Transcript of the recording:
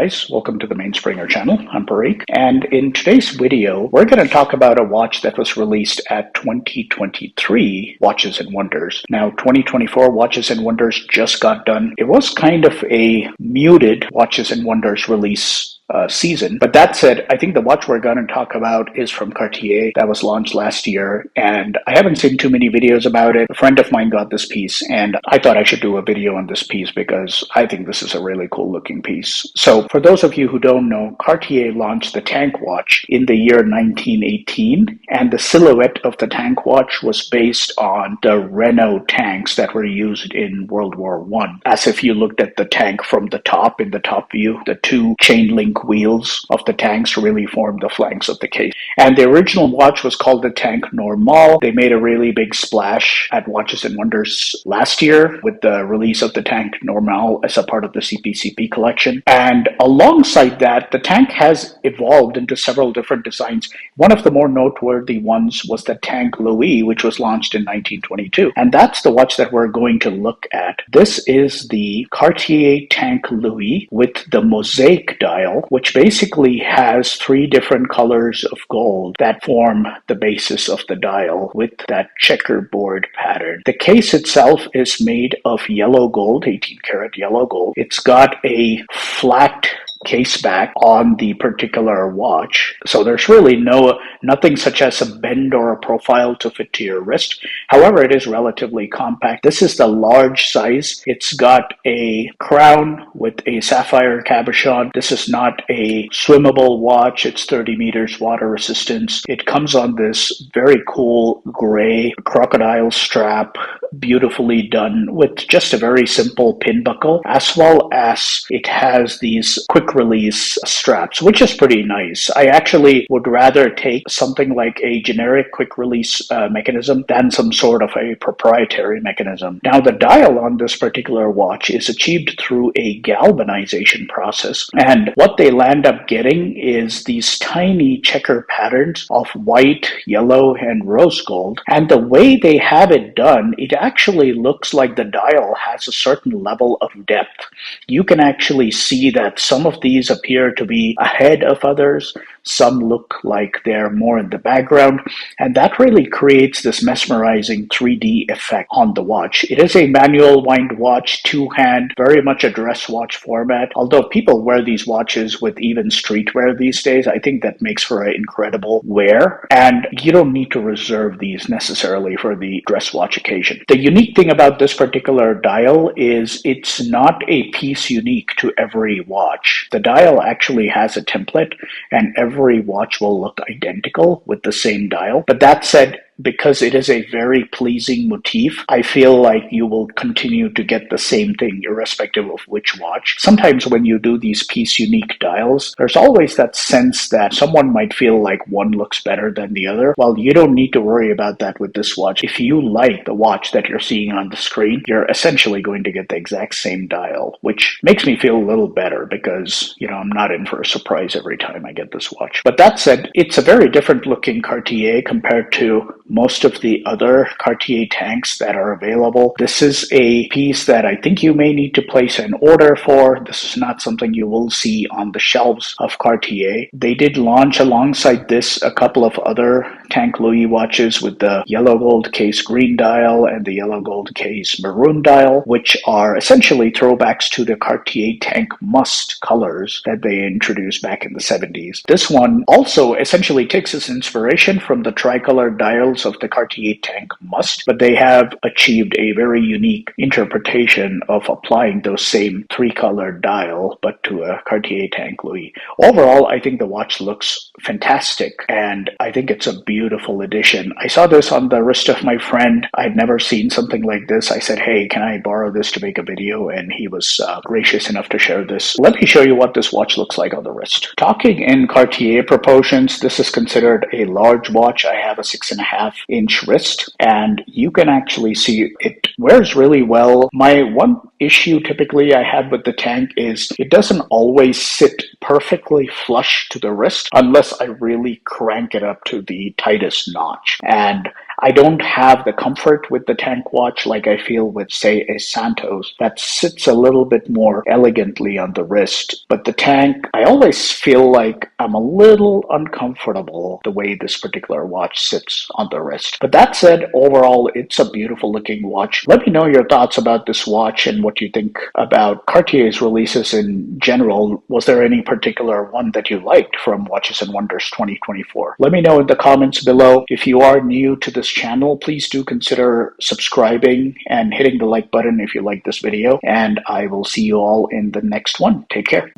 guys, welcome to the Mainspringer channel. I'm Parikh, and in today's video we're going to talk about a watch that was released at 2023 Watches and Wonders. Now 2024 Watches and Wonders just got done. It was kind of a muted Watches and Wonders release season. But that said, I think the watch we're going to talk about is from Cartier that was launched last year, and I haven't seen too many videos about it. A friend of mine got this piece, and I thought I should do a video on this piece because I think this is a really cool looking piece. So for those of you who don't know, Cartier launched the tank watch in the year 1918, and the silhouette of the tank watch was based on the Renault tanks that were used in World War I. As if you looked at the tank from the top, in the top view, the two chain link wheels of the tanks really formed the flanks of the case. And the original watch was called the Tank Normal. They made a really big splash at Watches and Wonders last year with the release of the Tank Normal as a part of the CPCP collection. And alongside that, the tank has evolved into several different designs. One of the more noteworthy ones was the Tank Louis, which was launched in 1922. And that's the watch that we're going to look at. This is the Cartier Tank Louis with the Mosaic dial, which basically has three different colors of gold that form the basis of the dial with that checkerboard pattern. The case itself is made of yellow gold, 18 karat yellow gold. It's got a flat case back on the particular watch, so there's really nothing such as a bend or a profile to fit to your wrist. However, it is relatively compact. This is the large size. It's got a crown with a sapphire cabochon. This is not a swimmable watch. It's 30 meters water resistance. It comes on this very cool gray crocodile strap, beautifully done with just a very simple pin buckle, as well as it has these quick release straps, which is pretty nice. I actually would rather take something like a generic quick release mechanism than some sort of a proprietary mechanism. Now, the dial on this particular watch is achieved through a galvanization process, and what they land up getting is these tiny checker patterns of white, yellow, and rose gold. And the way they have it done, it actually looks like the dial has a certain level of depth. You can actually see that some of these appear to be ahead of others. Some look like they're more in the background, and that really creates this mesmerizing 3D effect on the watch. It is a manual wind watch, two-hand, very much a dress watch format. Although people wear these watches with even streetwear these days, I think that makes for an incredible wear, and you don't need to reserve these necessarily for the dress watch occasion. The unique thing about this particular dial is it's not a piece unique to every watch. The dial actually has a template, and every watch will look identical with the same dial. But that said, because it is a very pleasing motif, I feel like you will continue to get the same thing irrespective of which watch. Sometimes when you do these piece unique dials, there's always that sense that someone might feel like one looks better than the other. Well, you don't need to worry about that with this watch. If you like the watch that you're seeing on the screen, you're essentially going to get the exact same dial, which makes me feel a little better because, I'm not in for a surprise every time I get this watch. But that said, it's a very different looking Cartier compared to most of the other Cartier tanks that are available. This is a piece that I think you may need to place an order for. This is not something you will see on the shelves of Cartier. They did launch alongside this a couple of other Tank Louis watches with the yellow gold case green dial and the yellow gold case maroon dial, which are essentially throwbacks to the Cartier Tank Must colors that they introduced back in the 70s. This one also essentially takes its inspiration from the tricolor dials of the Cartier Tank Must, but they have achieved a very unique interpretation of applying those same three-color dial, but to a Cartier Tank Louis. Overall, I think the watch looks fantastic, and I think it's a beautiful addition. I saw this on the wrist of my friend. I'd never seen something like this. I said, hey, can I borrow this to make a video? And he was gracious enough to share this. Let me show you what this watch looks like on the wrist. Talking in Cartier proportions, this is considered a large watch. I have a 6.5-inch wrist, and you can actually see it wears really well. My one issue typically I have with the tank is it doesn't always sit perfectly flush to the wrist unless I really crank it up to the tightest notch. And I don't have the comfort with the tank watch like I feel with, say, a Santos that sits a little bit more elegantly on the wrist. But the tank, I always feel like I'm a little uncomfortable the way this particular watch sits on the wrist. But that said, overall, it's a beautiful looking watch. Let me know your thoughts about this watch and what you think about Cartier's releases in general. Was there any particular one that you liked from Watches and Wonders 2024? Let me know in the comments below. If you are new to this channel, please do consider subscribing and hitting the like button if you like this video. And I will see you all in the next one. Take care.